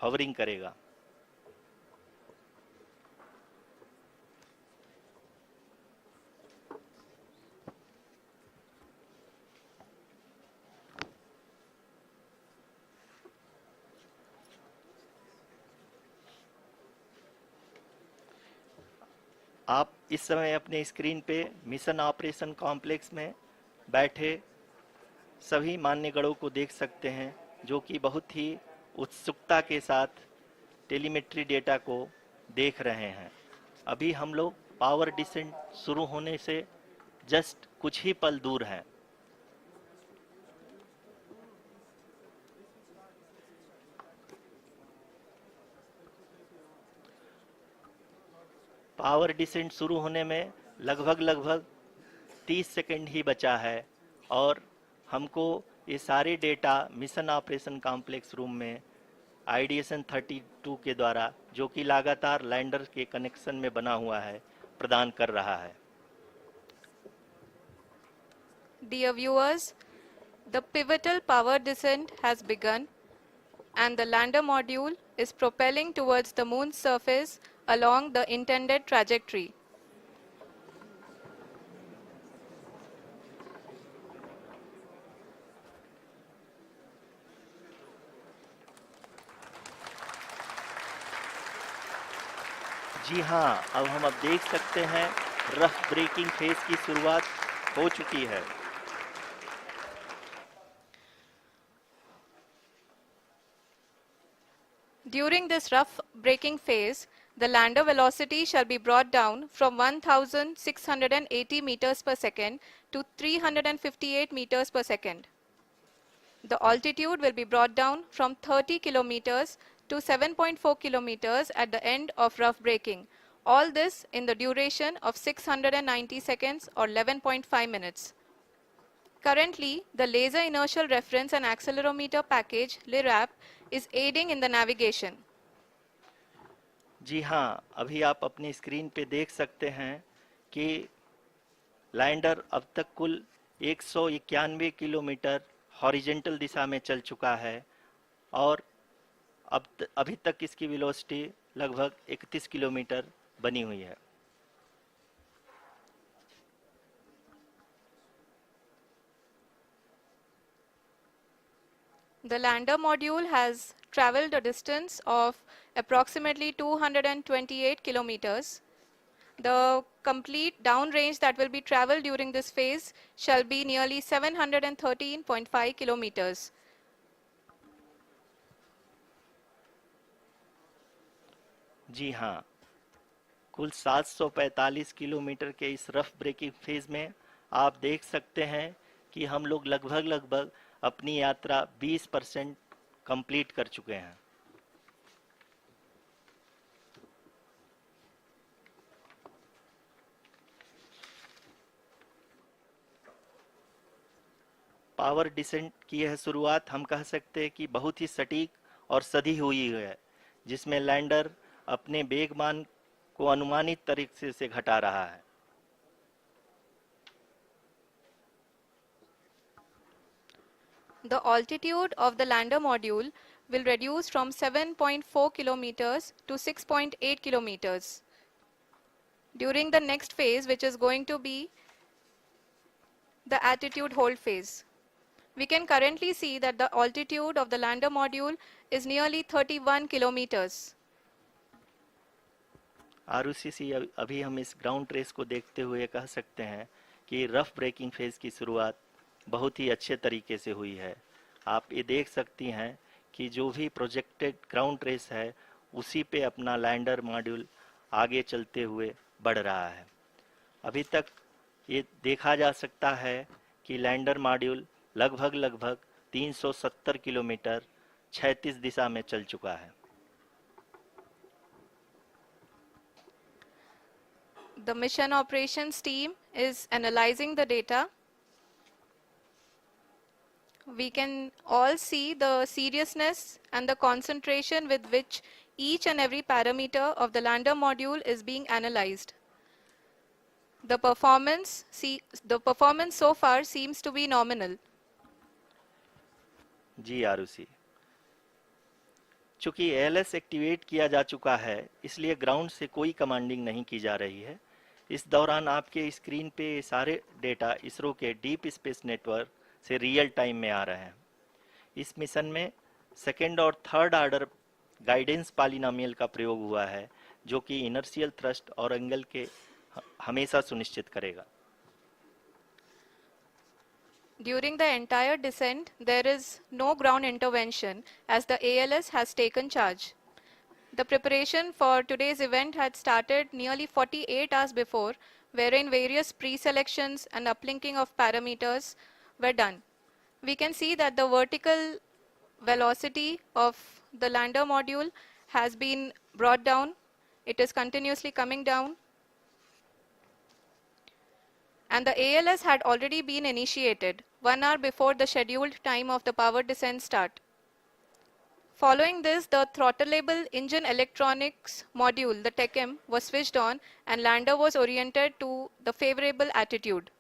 Hovering करेगा। आप इस समय अपने स्क्रीन पे मिशन ऑपरेशन कॉम्प्लेक्स में बैठे सभी मान्यगणों को देख सकते हैं, जो कि बहुत ही उत्सुकता के साथ टेलीमेट्री डेटा को देख रहे हैं। अभी हम लोग पावर डिसेंट शुरू होने से जस्ट कुछ ही पल दूर हैं। पावर डिसेंट शुरू होने में लगभग 30 सेकंड ही बचा है और हमको ये सारे data mission operation complex room में आईडीएसन 32 के द्वारा, जो कि लगातार लैंडर के कनेक्शन में बना हुआ है, प्रदान कर रहा है। Dear viewers, the pivotal power descent has begun and the lander module is propelling towards the moon's surface along the intended trajectory. जी हाँ, अब देख सकते हैं रफ ब्रेकिंग फेज की शुरुआत हो चुकी है। During this rough braking phase, the lander velocity shall be brought down from 1680 meters per second to 358 meters per second. The altitude will be brought down from 30 kilometers to 7.4 kilometers at the end of rough braking. All this in the duration of 690 seconds or 11.5 minutes. Currently, the Laser Inertial Reference and Accelerometer package (LIRAP) is aiding in the navigation. जी हाँ, अभी आप अपनी screen पे देख सकते हैं कि lander अब तक कुल 191 किलोमीटर हॉरिजेंटल दिशा में चल चुका है और अभी तक इसकी वेलोसिटी लगभग 31 किलोमीटर बनी हुई है। The lander module has traveled a distance of approximately 228 kilometers. The complete downrange that will be traveled during this phase shall be nearly 713.5 kilometers. जी हाँ, कुल 745 किलोमीटर के इस रफ ब्रेकिंग फेज में आप देख सकते हैं कि हम लोग लगभग अपनी यात्रा 20% कंप्लीट कर चुके हैं। पावर डिसेंट की यह शुरुआत हम कह सकते हैं कि बहुत ही सटीक और सधी हुई है, जिसमें लैंडर अपने वेगमान को अनुमानित तरीके से घटा रहा है। The altitude of the lander module will reduce from 7.4 kilometers to 6.8 kilometers. During the next phase, which is going to be the attitude hold phase. We can currently see that the altitude of the lander module is nearly 31 kilometers. Arushi, अभी हम इस ground trace को देखते हुए कह सकते हैं कि रफ ब्रेकिंग फेज की शुरुआत बहुत ही अच्छे तरीके से हुई है। आप ये देख सकती हैं कि जो भी प्रोजेक्टेड ग्राउंड ट्रेस है, उसी पे अपना लैंडर मॉड्यूल आगे चलते हुए बढ़ रहा है। अभी तक ये देखा जा सकता है कि लैंडर मॉड्यूल लगभग 370 किलोमीटर क्षैतिज दिशा में चल चुका है। The mission operations team is analyzing the data. We can all see the seriousness and the concentration with which each and every parameter of the lander module is being analyzed. The performance so far seems to be nominal. जी आरुषि, चूंकि ALS activate किया जा चुका है, इसलिए ground से कोई commanding नहीं की जा रही है। इस दौरान आपके स्क्रीन पे सारे डेटा इसरो के डीप स्पेस नेटवर्क से रियल टाइम में आ रहे हैं। इस मिशन में सेकेंड और थर्ड ऑर्डर गाइडेंस पॉलिनोमियल का प्रयोग हुआ है, जो कि इनर्शियल थ्रस्ट और एंगल के हमेशा सुनिश्चित करेगा। During the entire descent, there is no ground intervention as the ALS has taken charge. The preparation for today's event had started nearly 48 hours before, wherein various pre-selections and uplinking of parameters were done. We can see that the vertical velocity of the lander module has been brought down. It is continuously coming down. And the ALS had already been initiated 1 hour before the scheduled time of the power descent start. Following this, the throttleable engine electronics module, the TECM, was switched on and lander was oriented to the favorable attitude.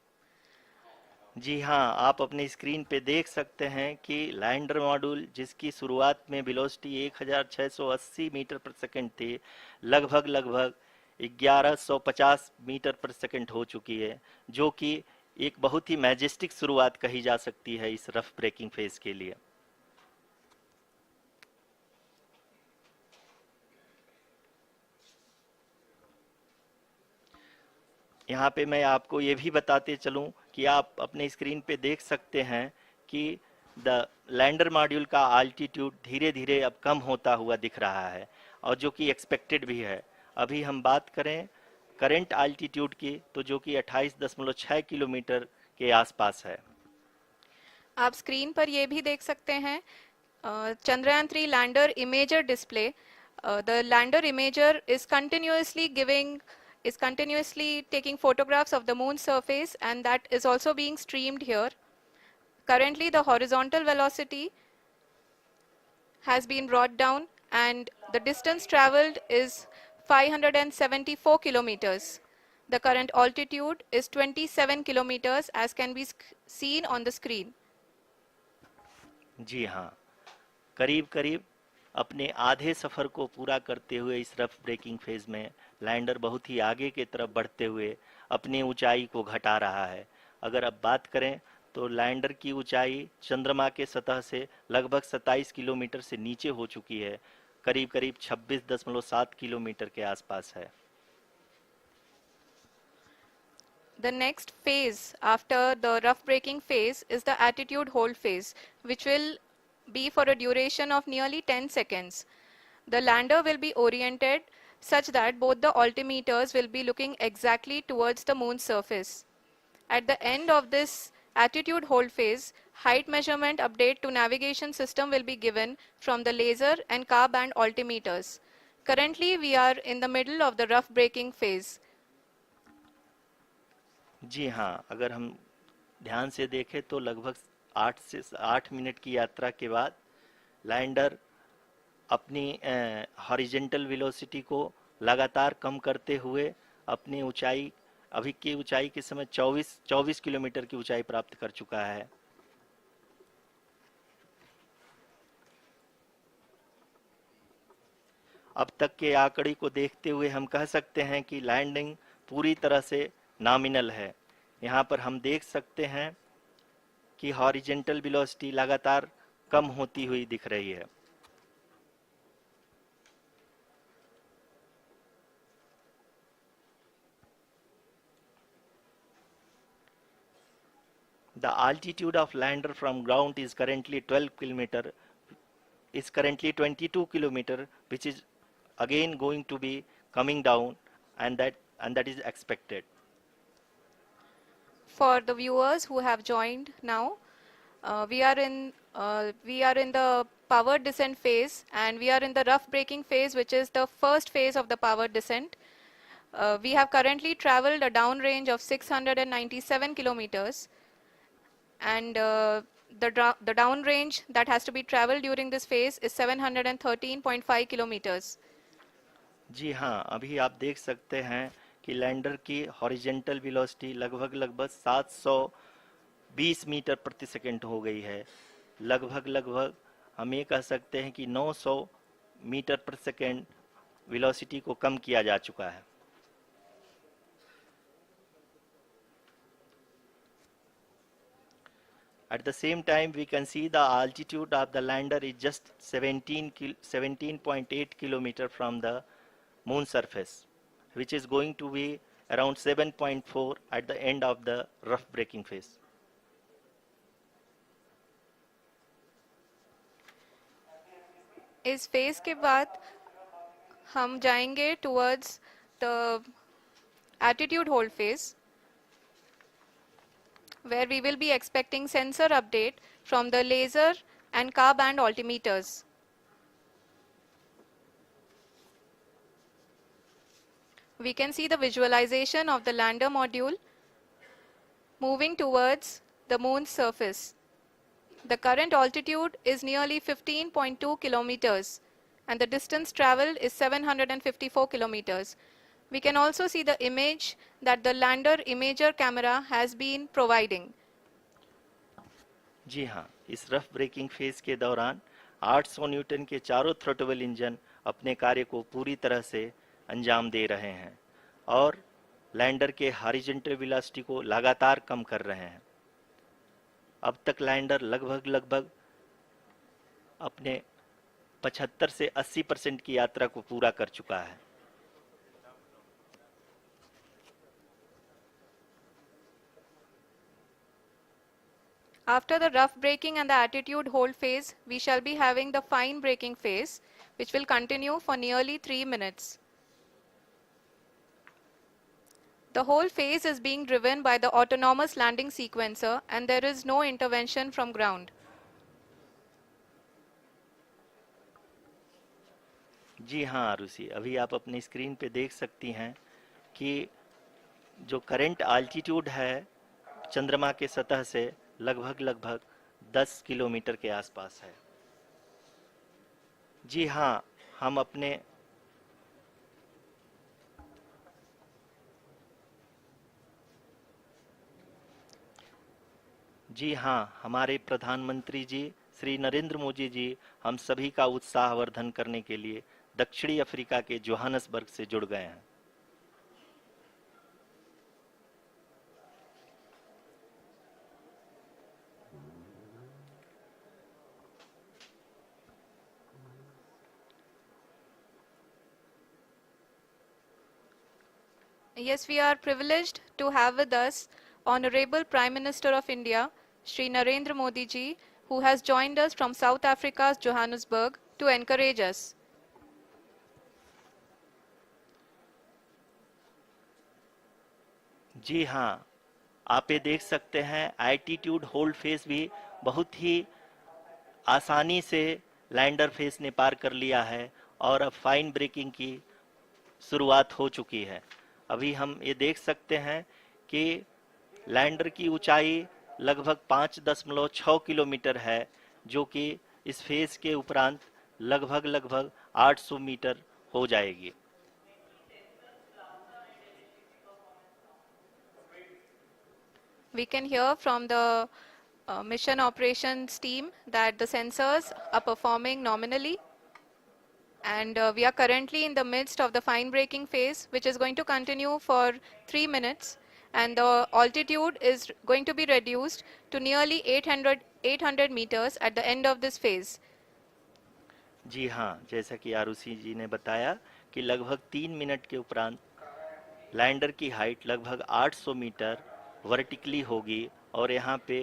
जी हाँ, आप अपनी screen पे देख सकते हैं कि lander module, जिसकी शुरुआत में वेलोसिटी 1680 मीटर पर सेकंड थी, लगभग 1150 मीटर पर सेकंड हो चुकी है, जो कि एक बहुत ही मैजेस्टिक शुरुआत कही जा सकती है इस रफ ब्रेकिंग फेज के लिए। यहाँ पे मैं आपको ये भी बताते चलूं कि आप अपने स्क्रीन पे देख सकते हैं कि द लैंडर मॉड्यूल का आल्टीट्यूड धीरे धीरे अब कम होता हुआ दिख रहा है, और जो कि एक्सपेक्टेड भी है। अभी हम बात करें करंट आल्टीट्यूड की, तो जो कि 28.6 किलोमीटर के आसपास है। आप स्क्रीन पर ये भी देख सकते हैं Chandrayaan-3 lander imager display. The lander imager is continuously taking photographs of the moon's surface, and that is also being streamed here. Currently, the horizontal velocity has been brought down and the distance traveled is 574 kilometers. The current altitude is 27 kilometers as can be seen on the screen. जी हाँ, करीब करीब अपने आधे सफ़र को पूरा करते हुए इस रफ ब्रेकिंग फेज में लैंडर बहुत ही आगे की तरफ बढ़ते हुए अपनी ऊंचाई को घटा रहा है। अगर अब बात करें तो लैंडर की ऊंचाई चंद्रमा के सतह से लगभग 27 किलोमीटर से नीचे हो चुकी है, करीब करीब 26.7 किलोमीटर के आसपास है। The next phase after the rough braking phase is the attitude hold phase, which will be for a duration of nearly 10 seconds. The lander will be oriented such that both the altimeters will be looking exactly towards the moon's surface. At the end of this attitude hold phase, height measurement update to navigation system will be given from the laser and car band altimeters. Currently, we are in the middle of the rough braking phase. जी हाँ, अगर हम ध्यान से देखें तो लगभग 8 minute की यात्रा के बाद लैंडर अपनी हॉरिजेंटल वेलोसिटी को लगातार कम करते हुए अपनी ऊंचाई, अभी की ऊंचाई के समय 24 किलोमीटर की ऊंचाई प्राप्त कर चुका है। अब तक के आंकड़े को देखते हुए हम कह सकते हैं कि लैंडिंग पूरी तरह से नॉमिनल है। यहाँ पर हम देख सकते हैं कि हॉरिजेंटल वेलोसिटी लगातार कम होती हुई दिख रही है। The altitude of lander from ground is currently 22 kilometer, which is again going to be coming down, and that is expected. For the viewers who have joined now, we are in the power descent phase, and we are in the rough braking phase, which is the first phase of the power descent. We have currently traveled a downrange of 697 kilometers, and the downrange that has to be traveled during this phase is 713.5 kilometers. जी हाँ, अभी आप देख सकते हैं कि lander की horizontal velocity लगभग 720 metre प्रति सेकंड हो गई है। लगभग हम ये कह सकते हैं कि 900 मीटर पर सेकेंड वेलोसिटी को कम किया जा चुका है। At the same time, we can see the altitude of the lander is just 17.8 kilometer from the moon surface, which is going to be around 7.4 at the end of the rough braking phase. इस phase के बाद हम जाएंगे towards the attitude hold phase, where we will be expecting sensor update from the laser and car band altimeters. We can see the visualization of the lander module moving towards the moon's surface. The current altitude is nearly 15.2 kilometers and the distance traveled is 754 kilometers. We can also see the image that the lander imager camera has been providing. जी हाँ, इस rough breaking phase के दौरान 800 Newton के चारों throttle engine अपने कार्य को पूरी तरह से अंजाम दे रहे हैं और लैंडर के हॉरिजॉन्टल वेलोसिटी को लगातार कम कर रहे हैं। अब तक लैंडर लगभग अपने 75 से 80% की यात्रा को पूरा कर चुका है। After the rough braking and the attitude hold phase, we shall be having the fine braking phase, which will continue for nearly 3 minutes. The whole phase is being driven by the autonomous landing sequencer and there is no intervention from ground. जी हाँ आरुषि, अभी आप अपनी screen पे देख सकती हैं कि जो करंट आल्टीट्यूड है चंद्रमा के सतह से लगभग 10 किलोमीटर के आसपास है। जी हाँ, हम अपने जी हाँ, हमारे प्रधानमंत्री जी श्री नरेंद्र मोदी जी हम सभी का उत्साहवर्धन करने के लिए दक्षिणी अफ्रीका के जोहानसबर्ग से जुड़ गए हैं। Yes, we are privileged to have with us Honorable Prime Minister of India, Shri Narendra Modi ji, who has joined us from South Africa's Johannesburg to encourage us. जी हाँ, आप ये देख सकते हैं एल्टीट्यूड होल्ड फेज भी बहुत ही आसानी से लैंडर फेज ने पार कर लिया है और अब फाइन ब्रेकिंग की शुरुआत हो चुकी है। अभी हम ये देख सकते हैं कि लैंडर की ऊंचाई लगभग 5.6 किलोमीटर है, जो कि इस फेज के उपरांत लगभग 800 मीटर हो जाएगी। We can hear from the mission operations team that the sensors are performing nominally, and we are currently in the midst of the fine braking phase, which is going to continue for 3 minutes, and the altitude is going to be reduced to nearly 800 meters at the end of this phase. जी हाँ, जैसा कि आरुषि जी ने बताया कि लगभग 3 minute के उपरांत lander की हाइट लगभग 800 मीटर वर्टिकली होगी और यहाँ पे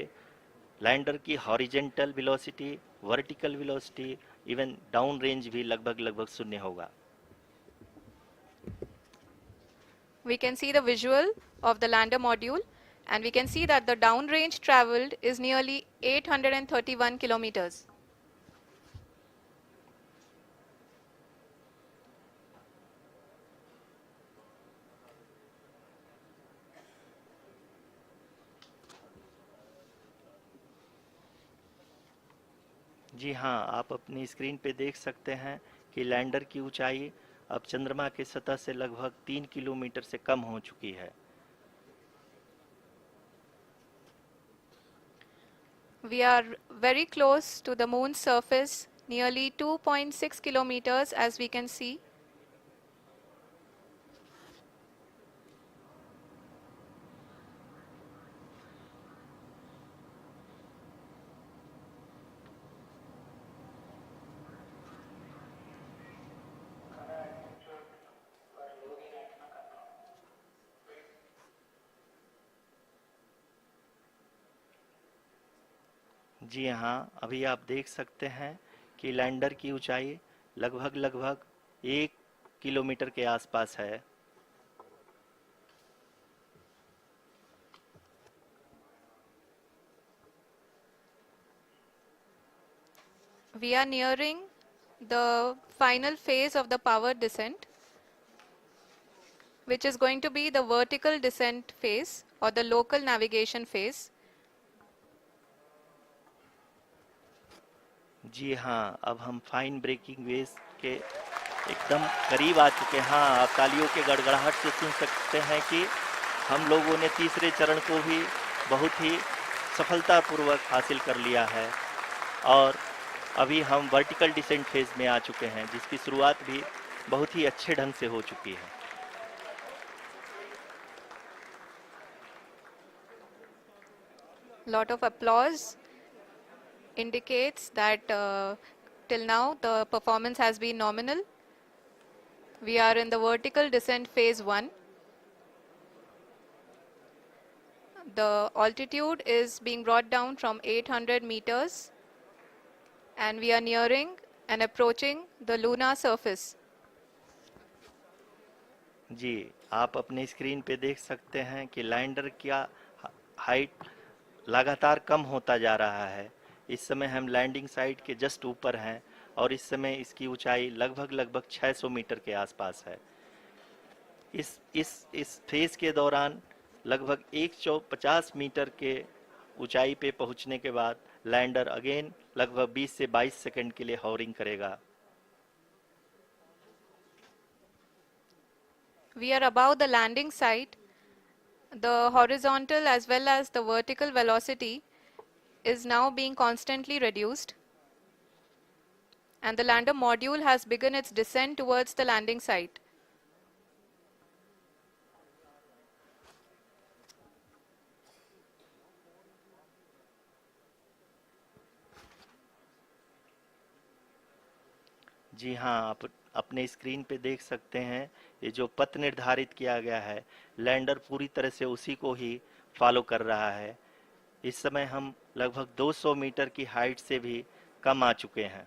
लैंडर की horizontal velocity, vertical velocity, even down range भी लगभग शून्य होगा। We can see the visual of the lander module and we can see that the down range traveled is nearly 831 kilometers. जी हाँ, आप अपनी स्क्रीन पे देख सकते हैं कि लैंडर की ऊंचाई अब चंद्रमा के सतह से लगभग 3 किलोमीटर से कम हो चुकी है। We are very close to the moon's surface nearly 2.6 kilometers as we can see. जी हाँ, अभी आप देख सकते हैं कि लैंडर की ऊंचाई लगभग लगभग 1 किलोमीटर के आसपास है। We are nearing the final phase of the power descent, which is going to be the vertical descent phase or the local navigation phase. जी हाँ, अब हम फाइन ब्रेकिंग वेव्स के एकदम करीब आ चुके हैं। हाँ, आप तालियों के गड़गड़ाहट से सुन सकते हैं कि हम लोगों ने तीसरे चरण को भी बहुत ही सफलतापूर्वक हासिल कर लिया है और अभी हम वर्टिकल डिसेंट फेज में आ चुके हैं, जिसकी शुरुआत भी बहुत ही अच्छे ढंग से हो चुकी है। Lot of applause indicates that till now the performance has been nominal. We are in the vertical descent phase 1. The altitude is being brought down from 800 meters and we are nearing and approaching the lunar surface. जी, आप अपने screen पे देख सकते हैं कि lander का height लगातार कम होता जा रहा है। इस समय हम लैंडिंग साइट के जस्ट ऊपर हैं और इस समय इसकी ऊंचाई लगभग लगभग 600 मीटर के आसपास है। इस फेज के दौरान लगभग 150 मीटर के ऊंचाई पे पहुंचने के बाद लैंडर अगेन लगभग 20 से 22 सेकंड के लिए हॉवरिंग करेगा। We are above the landing site. The horizontal as well as the vertical velocity is now being constantly reduced. And the lander module has begun its descent towards the landing site. जी हाँ, आप अपने screen पे देख सकते हैं ये जो पथ निर्धारित किया गया है, लैंडर पूरी तरह से उसी को ही फॉलो कर रहा है। इस समय हम लगभग 200 मीटर की हाइट से भी कम आ चुके हैं।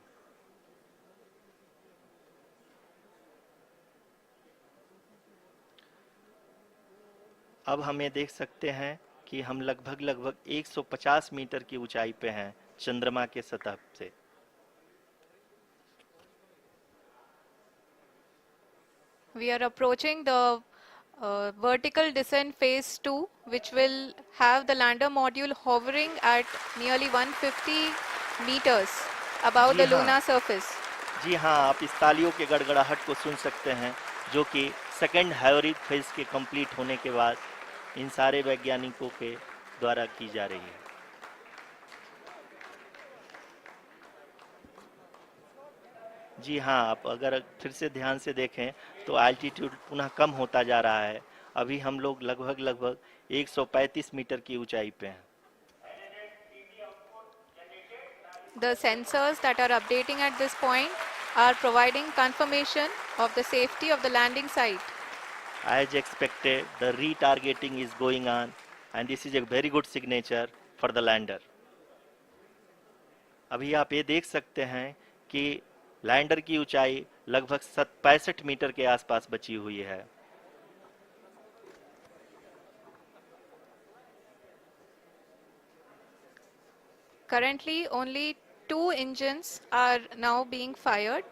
अब हम ये देख सकते हैं कि हम लगभग लगभग 150 मीटर की ऊंचाई पे हैं चंद्रमा के सतह से। We are approaching the vertical descent phase 2, which will have the lander module hovering at nearly 150 meters above ji the हाँ, lunar surface. जी हाँ, आप इस तालियों के गड़गड़ाहट को सुन सकते हैं, जो कि सेकंड हैवरिक फेज के कंप्लीट होने के बाद इन सारे वैज्ञानिकों के द्वारा की जा रही है। जी हाँ, आप अगर फिर से ध्यान से देखें तो एल्टीट्यूड पुनः कम होता जा रहा है। अभी हम लोग लगभग लगभग 135 मीटर की ऊंचाई पे हैं। The sensors that are updating at this point are providing confirmation of the safety of the landing site. As expected, the retargeting is going on and this is a very good signature for the lander. अभी आप ये देख सकते हैं कि lander की ऊंचाई लगभग 65 मीटर के आसपास बची हुई है। Currently, only 2 engines are now being fired,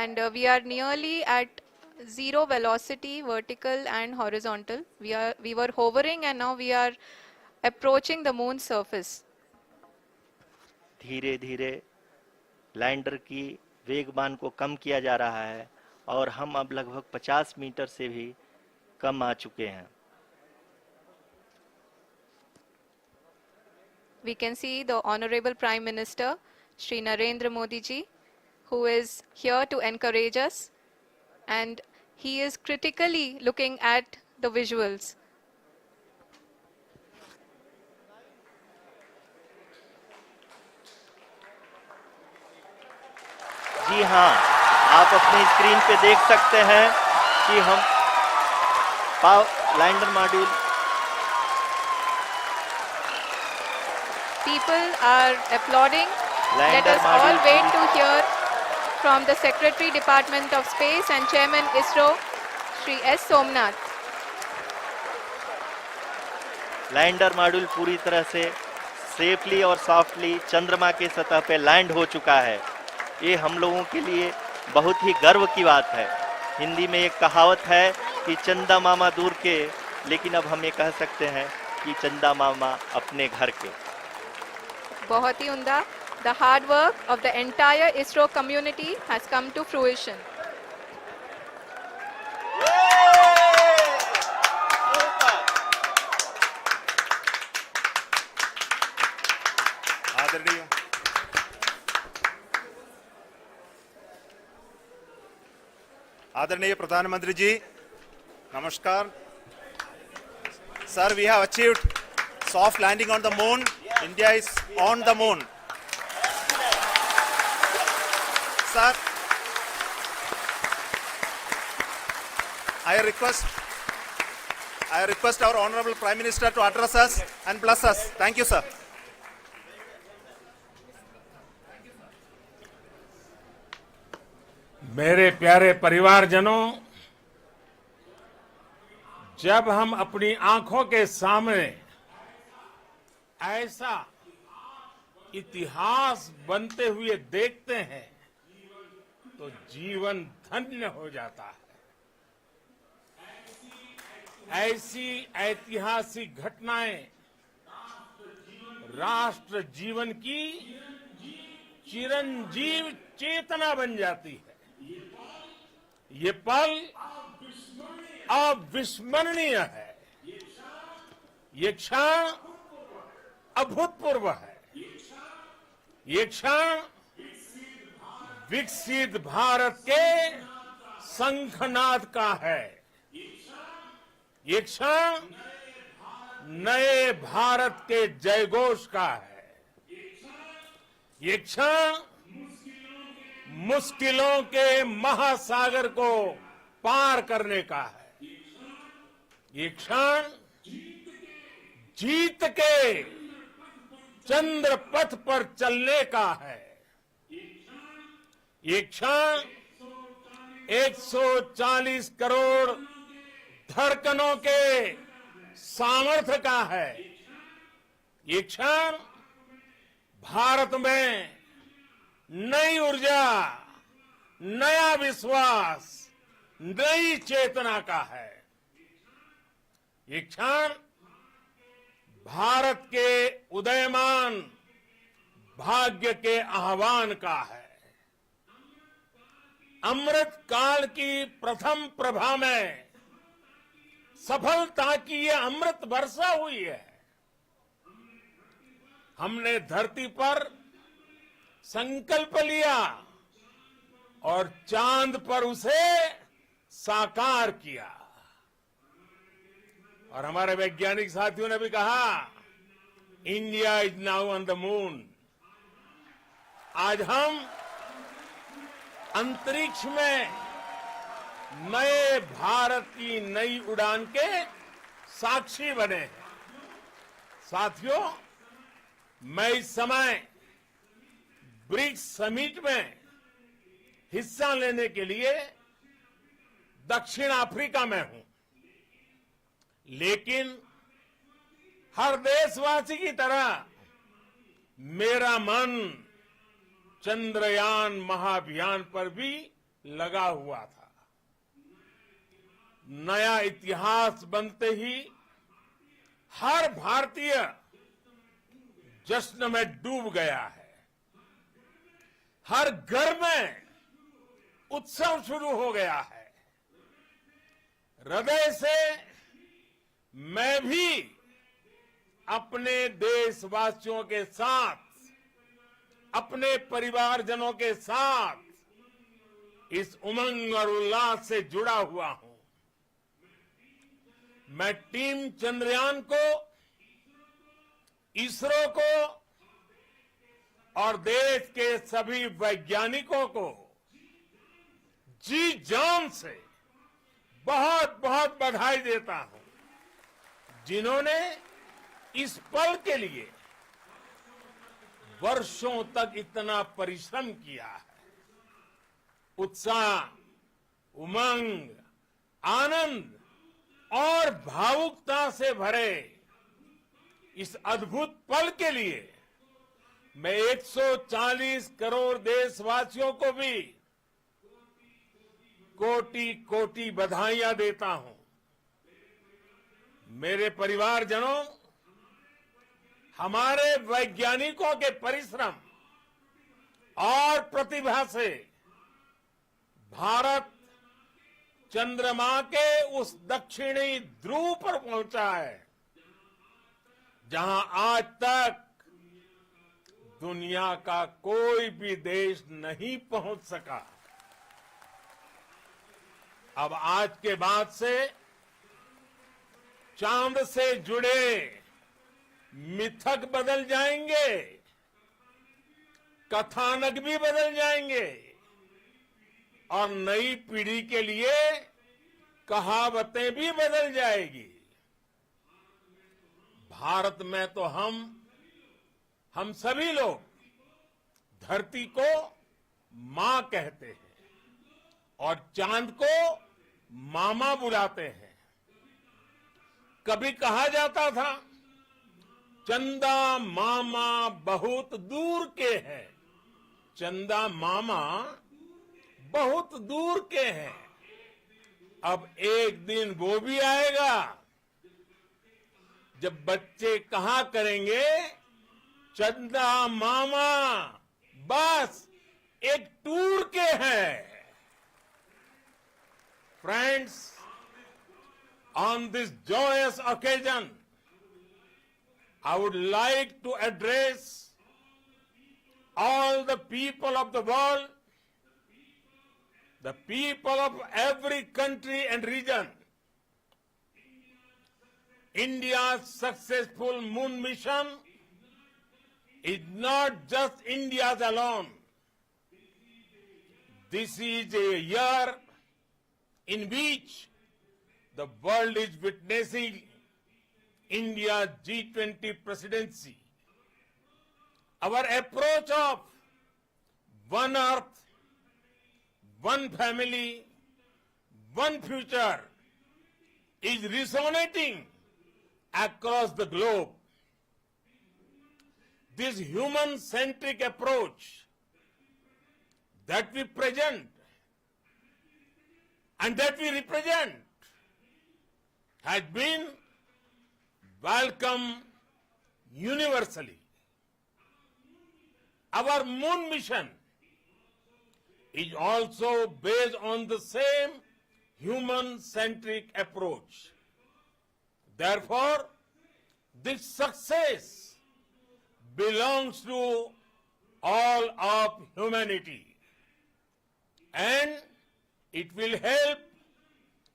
and we are nearly at zero velocity, vertical and horizontal. We were hovering, and now we are approaching the moon's surface. धीरे धीरे लैंडर की वेगमान को कम किया जा रहा है और हम अब लगभग 50 मीटर से भी कम आ चुके हैं। We can see the Honorable Prime Minister Shri Narendra Modi ji, who is here to encourage us, and he is critically looking at the visuals. जी हाँ, आप अपनी स्क्रीन पे देख सकते हैं कि हम lander module People are applauding. Let lander us all module wait to hear from the Secretary Department of Space and Chairman ISRO, Shri S. Somnath. Lander module पूरी तरह से सेफली और सॉफ्टली चंद्रमा के सतह पे लैंड हो चुका है। ये हम लोगों के लिए बहुत ही गर्व की बात है। हिंदी में एक कहावत है कि चंदा मामा दूर के, लेकिन अब हम ये कह सकते हैं कि चंदा मामा अपने घर के। बहुत ही उम्दा. The hard work of the entire ISRO community has come to fruition. आदरणीय प्रधानमंत्री जी, नमस्कार. Sir, we have achieved soft landing on the moon. India is on the moon. Sir, I request our Honorable Prime Minister to address us and bless us. Thank you, sir. मेरे प्यारे परिवारजनों, जब हम अपनी आंखों के सामने ऐसा इतिहास बनते हुए देखते हैं तो जीवन धन्य हो जाता है। ऐसी ऐतिहासिक घटनाएं राष्ट्र जीवन की चिरंजीव चेतना बन जाती है। ये पल अविस्मरणीय है। ये क्षण अभूतपूर्व है। ये क्षण विकसित भारत के शंखनाद का है। ये क्षण नए भारत के जयघोष का है। ये क्षण मुश्किलों के महासागर को पार करने का है। ये क्षण जीत के चंद्र पथ पर चलने का है। ये क्षण 140 करोड़ धड़कनों के सामर्थ्य का है। ये क्षण भारत में नई ऊर्जा, नया विश्वास, नई चेतना का है। ये क्षण भारत के उदयमान भाग्य के आह्वान का है। अमृत काल की प्रथम प्रभा में सफलता की ये अमृत वर्षा हुई है। हमने धरती पर संकल्प लिया और चांद पर उसे साकार किया। और हमारे वैज्ञानिक साथियों ने भी कहा, India is now on the moon. आज हम अंतरिक्ष में नए भारत की नई उड़ान के साक्षी बने हैं। साथियों, मैं इस समय ब्रिक्स समिट में हिस्सा लेने के लिए दक्षिण अफ्रीका में हूं, लेकिन हर देशवासी की तरह मेरा मन चंद्रयान महाअभियान पर भी लगा हुआ था। नया इतिहास बनते ही हर भारतीय जश्न में डूब गया है। हर घर में उत्सव शुरू हो गया है। हृदय से मैं भी अपने देशवासियों के साथ अपने परिवारजनों के साथ इस उमंग और उल्लास से जुड़ा हुआ हूं। मैं टीम चंद्रयान को, इसरो को और देश के सभी वैज्ञानिकों को जी जान से बहुत बहुत बधाई देता हूं, जिन्होंने इस पल के लिए वर्षों तक इतना परिश्रम किया है। उत्साह, उमंग, आनंद और भावुकता से भरे इस अद्भुत पल के लिए मैं 140 करोड़ देशवासियों को भी कोटि कोटि बधाइयां देता हूं। मेरे परिवारजनों, हमारे वैज्ञानिकों के परिश्रम और प्रतिभा से भारत चंद्रमा के उस दक्षिणी ध्रुव पर पहुंचा है, जहां आज तक दुनिया का कोई भी देश नहीं पहुंच सका। अब आज के बाद से चांद से जुड़े मिथक बदल जाएंगे, कथानक भी बदल जाएंगे और नई पीढ़ी के लिए कहावतें भी बदल जाएगी। भारत में तो हम सभी लोग धरती को मां कहते हैं और चांद को मामा बुलाते हैं। कभी कहा जाता था, चंदा मामा बहुत दूर के हैं। चंदा मामा बहुत दूर के हैं। अब एक दिन वो भी आएगा जब बच्चे कहा करेंगे, चंदा मामा बस एक टूर के हैं। Friends, on this joyous occasion, I would like to address all the people of the world, the people of every country and region. India's successful moon mission is not just India's alone. This is a year in which the world is witnessing India's G20 presidency. Our approach of one earth, one family, one future is resonating across the globe. This human-centric approach that we present and that we represent has been welcomed universally. Our moon mission is also based on the same human-centric approach. Therefore, this success belongs to all of humanity, and it will help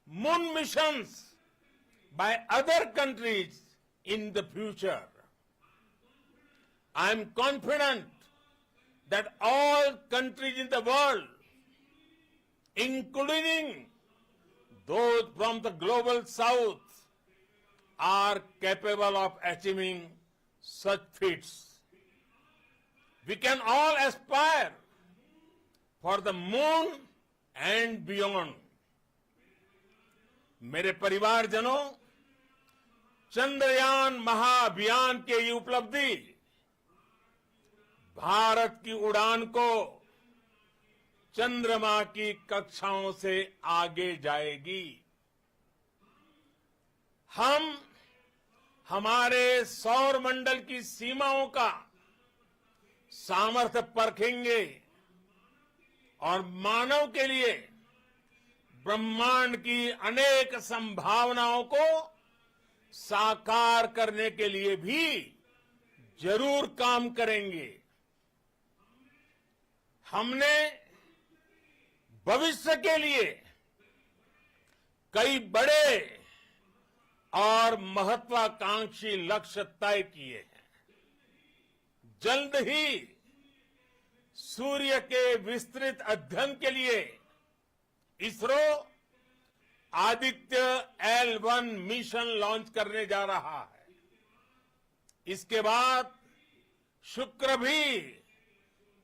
moon missions by other countries in the future. I am confident that all countries in the world, including those from the global south, are capable of achieving such feats. We can all aspire for the moon and beyond. मेरे परिवारजनों, चंद्रयान महाअभियान की ये उपलब्धि भारत की उड़ान को चंद्रमा की कक्षाओं से आगे जाएगी। हम हमारे सौर मंडल की सीमाओं का सामर्थ्य परखेंगे और मानव के लिए ब्रह्मांड की अनेक संभावनाओं को साकार करने के लिए भी जरूर काम करेंगे। हमने भविष्य के लिए कई बड़े और महत्वाकांक्षी लक्ष्य तय किए हैं। जल्द ही सूर्य के विस्तृत अध्ययन के लिए ISRO Aditya L1 mission launch करने जा रहा है। इसके बाद शुक्र भी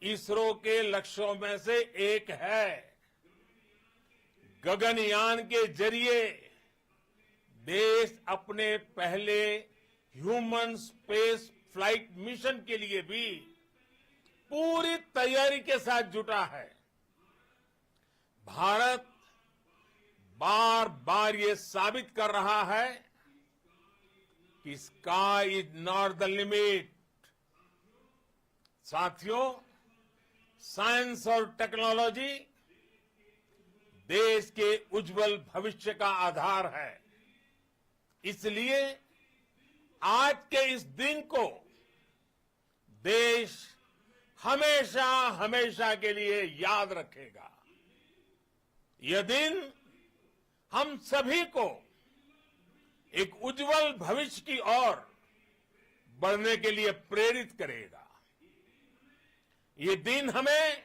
इसरो के लक्ष्यों में से एक है। गगनयान के जरिए देश अपने पहले ह्यूमन स्पेस फ्लाइट मिशन के लिए भी पूरी तैयारी के साथ जुटा है। भारत बार बार ये साबित कर रहा है कि sky is not the limit. साथियों, साइंस और टेक्नोलॉजी देश के उज्जवल भविष्य का आधार है। इसलिए आज के इस दिन को देश हमेशा हमेशा के लिए याद रखेगा। यह दिन हम सभी को एक उज्जवल भविष्य की ओर बढ़ने के लिए प्रेरित करेगा। ये दिन हमें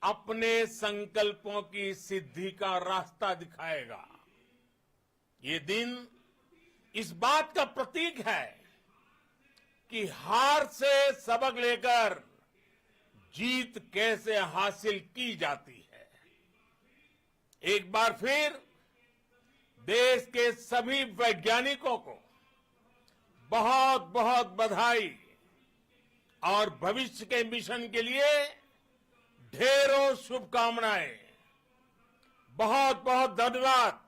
अपने संकल्पों की सिद्धि का रास्ता दिखाएगा। ये दिन इस बात का प्रतीक है कि हार से सबक लेकर जीत कैसे हासिल की जाती है। एक बार फिर देश के सभी वैज्ञानिकों को बहुत बहुत बधाई और भविष्य के मिशन के लिए ढेरों शुभकामनाएं। बहुत बहुत धन्यवाद।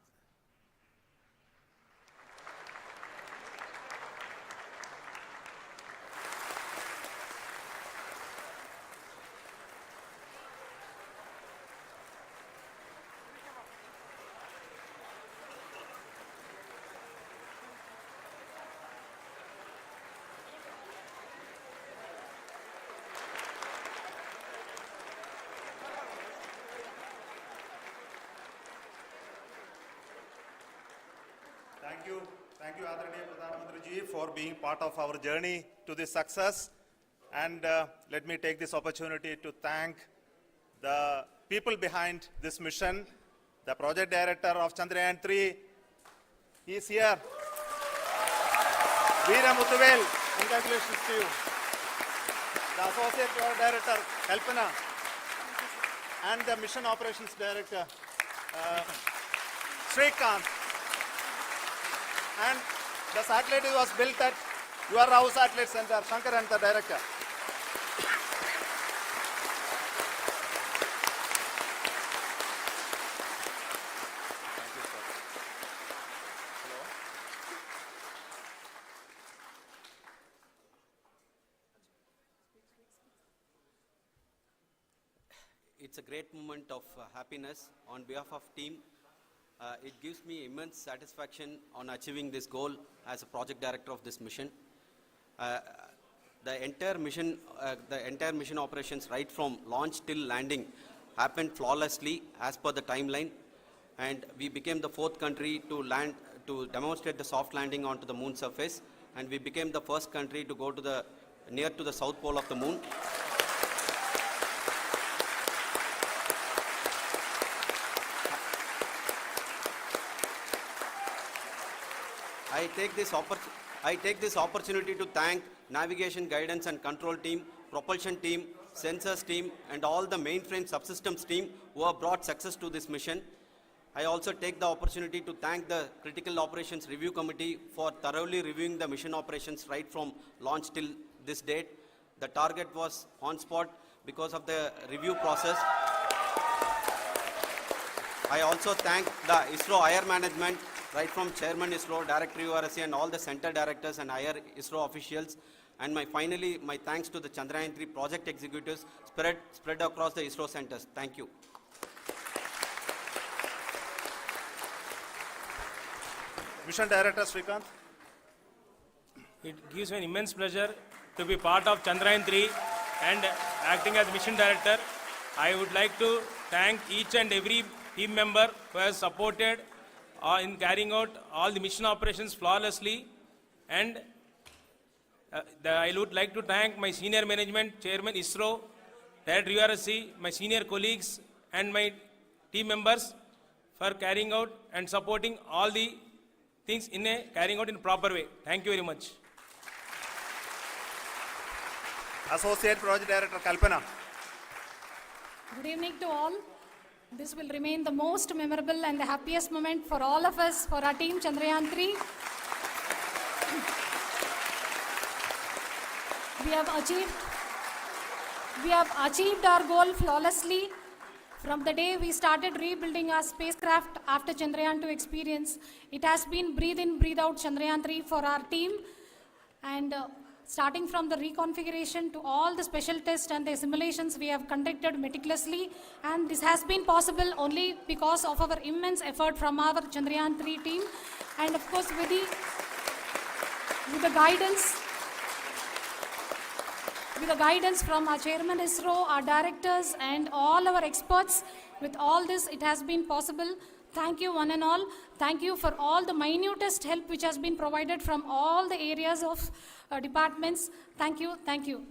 Thank you, Adharaniya Pradhan Mantri ji, for being part of our journey to this success. And let me take this opportunity to thank the people behind this mission, the project director of Chandrayaan-3. He is here. Veera Muthuvel, congratulations to you. The associate project director, Kalpana, and the mission operations director, Srikanth. And the satellite was built at your Rao Satellite Center, Shankar and the director. Thank you, sir. Hello. It's a great moment of happiness on behalf of team. It gives me immense satisfaction on achieving this goal as a project director of this mission. The entire mission operations right from launch till landing happened flawlessly as per the timeline, and we became the 4th country to demonstrate the soft landing onto the moon surface, and we became the first country to go to near to the south pole of the moon. I take this opportunity to thank navigation, guidance and control team, propulsion team, sensors team and all the mainframe subsystems team who have brought success to this mission. I also take the opportunity to thank the Critical Operations Review Committee for thoroughly reviewing the mission operations right from launch till this date. The target was on spot because of the review process. I also thank the ISRO higher management, right from Chairman ISRO, Director URSC and all the center directors and higher ISRO officials. And finally, my thanks to the Chandrayaan-3 project executives spread across the ISRO centers. Thank you. Mission Director Srikanth. It gives me an immense pleasure to be part of Chandrayaan-3 and acting as mission director, I would like to thank each and every team member who has supported in carrying out all the mission operations flawlessly. And I would like to thank my senior management, Chairman ISRO, Director URSC, my senior colleagues and my team members for carrying out and supporting all the things carrying out in a proper way. Thank you very much. Associate Project Director Kalpana. Good evening to all. This will remain the most memorable and the happiest moment for all of us, for our team Chandrayaan-3. We have achieved our goal flawlessly. From the day we started rebuilding our spacecraft after Chandrayaan-2 experience, it has been breathe in, breathe out Chandrayaan-3 for our team. And starting from the reconfiguration to all the special tests and the simulations we have conducted meticulously. And this has been possible only because of our immense effort from our Chandrayaan-3 team. And of course, with the guidance from our Chairman ISRO, our directors, and all our experts. With all this, it has been possible. Thank you, one and all. Thank you for all the minutest help which has been provided from all the areas of departments. Thank you. Thank you.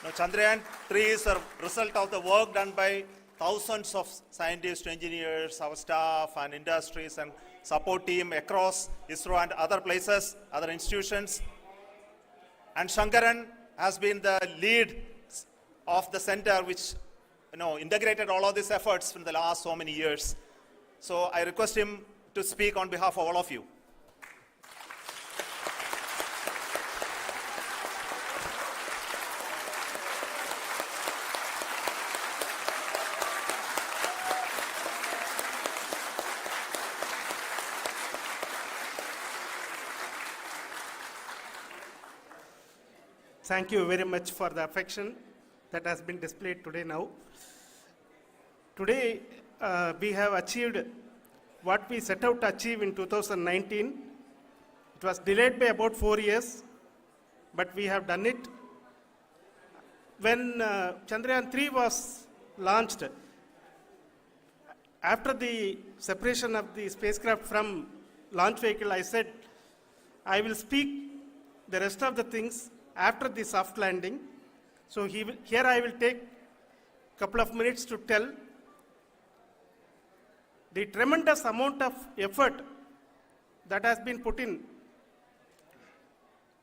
Now, Chandrayaan-3 is a result of the work done by thousands of scientists, engineers, our staff, and industries, and support team across ISRO and other places, other institutions. And Shankaran has been the lead of the center which integrated all of these efforts in the last so many years. So I request him to speak on behalf of all of you. Thank you very much for the affection that has been displayed today now. Today, we have achieved what we set out to achieve in 2019. It was delayed by about 4 years, but we have done it. When Chandrayaan-3 was launched, after the separation of the spacecraft from launch vehicle, I said, I will speak the rest of the things after the soft landing. So here I will take a couple of minutes to tell the tremendous amount of effort that has been put in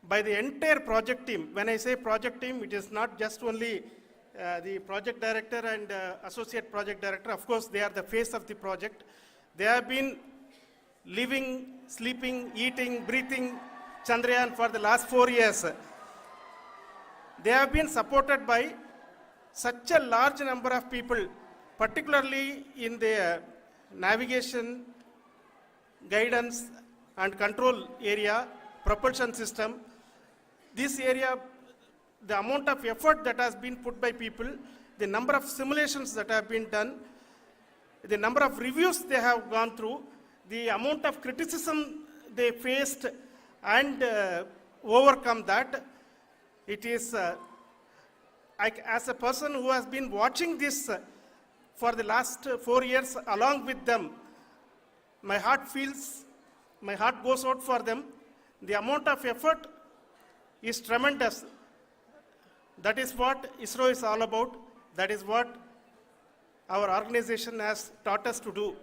by the entire project team. When I say project team, it is not just only the project director and associate project director. Of course, they are the face of the project. They have been living, sleeping, eating, breathing Chandrayaan for the last 4 years. They have been supported by such a large number of people, particularly in the navigation, guidance and control area, propulsion system. This area, the amount of effort that has been put by people, the number of simulations that have been done, the number of reviews they have gone through, the amount of criticism they faced and overcome that. It is, as a person who has been watching this for the last 4 years along with them, my heart goes out for them. The amount of effort is tremendous. That is what ISRO is all about. That is what our organization has taught us to do.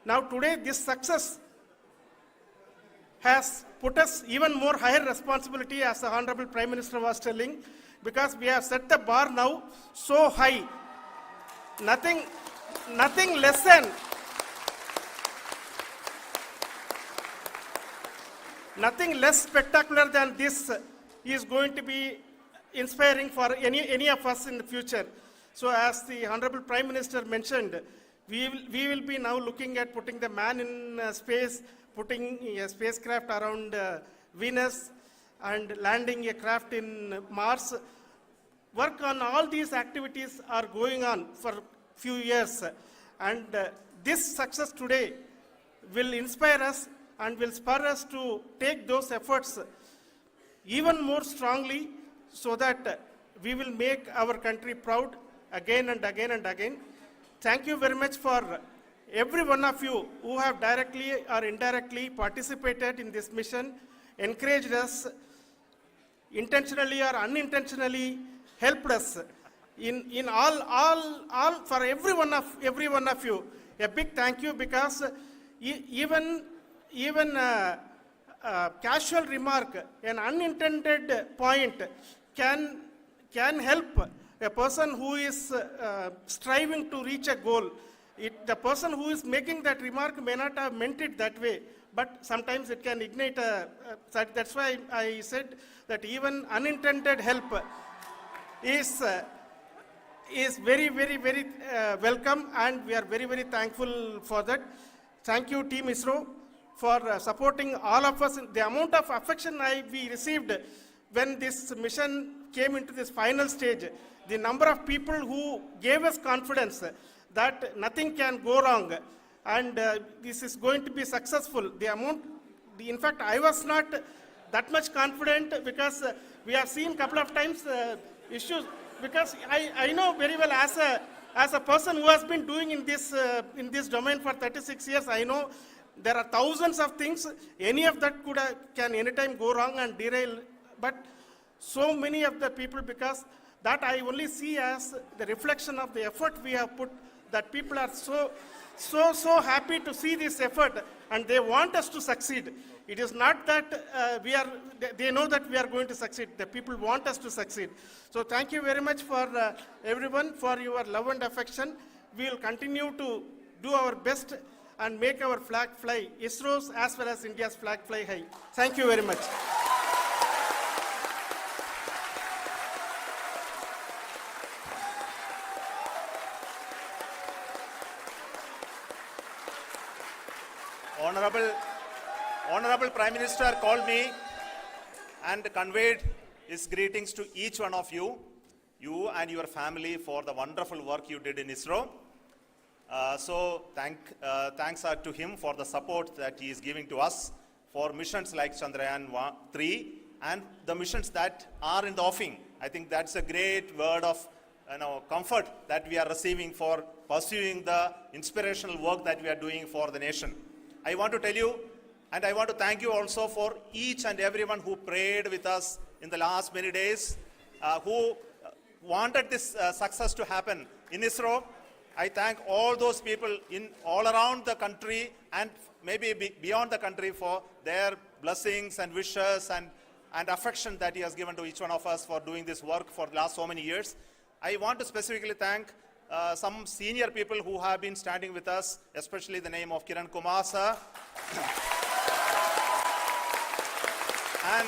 Now today, this success has put us even more higher responsibility, as the Honorable Prime Minister was telling, because we have set the bar now so high. Nothing less spectacular than this is going to be inspiring for any of us in the future. So as the Honorable Prime Minister mentioned, we will be now looking at putting the man in space, putting a spacecraft around Venus and landing a craft in Mars. Work on all these activities are going on for few years, and this success today will inspire us and will spur us to take those efforts even more strongly so that we will make our country proud again and again and again. Thank you very much for every one of you who have directly or indirectly participated in this mission, encouraged us, intentionally or unintentionally helped us in all for every one of you. A big thank you, because even casual remark, an unintended point can help a person who is striving to reach a goal. The person who is making that remark may not have meant it that way, but sometimes it can ignite that's why I said that even unintended help is very, very, very welcome, and we are very, very thankful for that. Thank you, Team ISRO, for supporting all of us. The amount of affection we received when this mission came into this final stage, the number of people who gave us confidence that nothing can go wrong, and this is going to be successful. In fact, I was not that much confident, because we have seen a couple of times issues, because I know very well, as a person who has been doing in this domain for 36 years, I know there are thousands of things. Any of that can anytime go wrong and derail, but so many of the people, because that I only see as the reflection of the effort we have put, that people are so happy to see this effort, and they want us to succeed. It is not that they know that we are going to succeed. The people want us to succeed. So thank you very much for everyone, for your love and affection. We will continue to do our best and make our flag fly, ISRO's as well as India's flag fly high. Thank you very much. Honorable Prime Minister called me and conveyed his greetings to each one of you and your family, for the wonderful work you did in ISRO. Thanks are to him for the support that he is giving to us for missions like Chandrayaan-3 and the missions that are in the offing. I think that's a great word of comfort that we are receiving for pursuing the inspirational work that we are doing for the nation. I want to tell you, and I want to thank you also for each and everyone who prayed with us in the last many days, who wanted this success to happen in ISRO. I thank all those people all around the country and maybe beyond the country for their blessings and wishes and affection that he has given to each one of us for doing this work for the last so many years. I want to specifically thank some senior people who have been standing with us, especially the name of Kiran Kumar sir and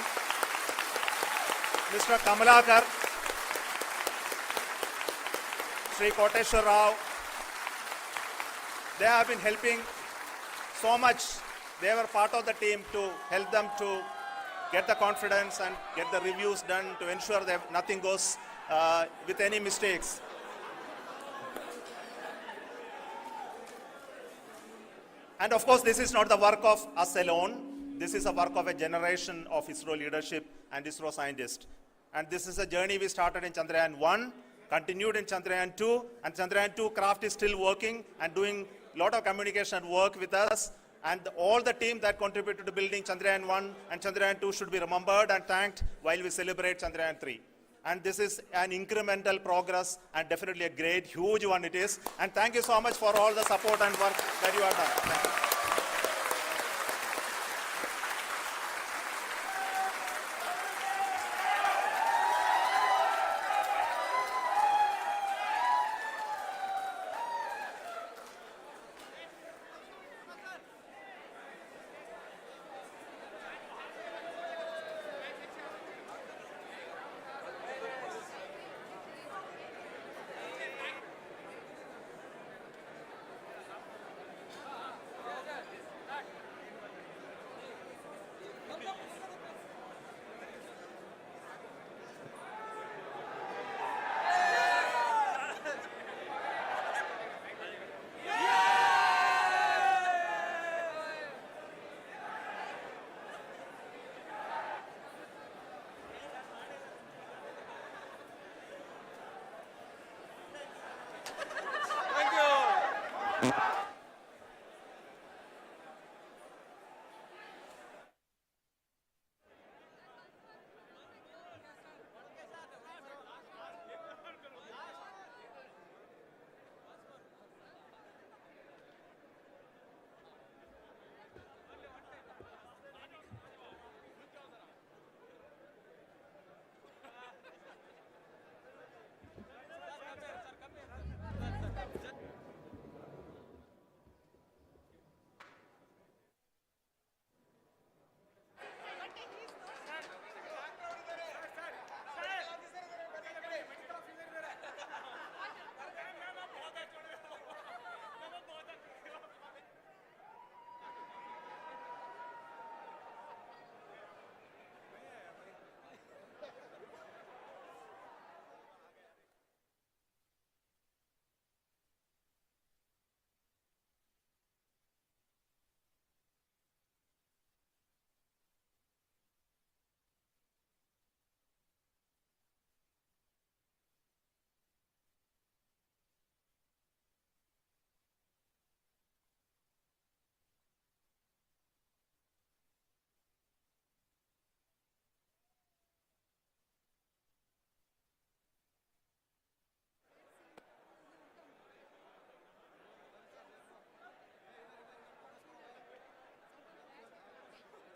Mr. Kamalakar, Sri Koteshwar Rao. They have been helping so much. They were part of the team to help them to get the confidence and get the reviews done to ensure that nothing goes with any mistakes. And of course, this is not the work of us alone. This is a work of a generation of ISRO leadership and ISRO scientists. And this is a journey we started in Chandrayaan-1, continued in Chandrayaan-2, and Chandrayaan-2 craft is still working and doing a lot of communication work with us. And all the team that contributed to building Chandrayaan-1 and Chandrayaan-2 should be remembered and thanked while we celebrate Chandrayaan-3. And this is an incremental progress and definitely a great, huge one it is. And thank you so much for all the support and work that you have done. Thank you. Thank you.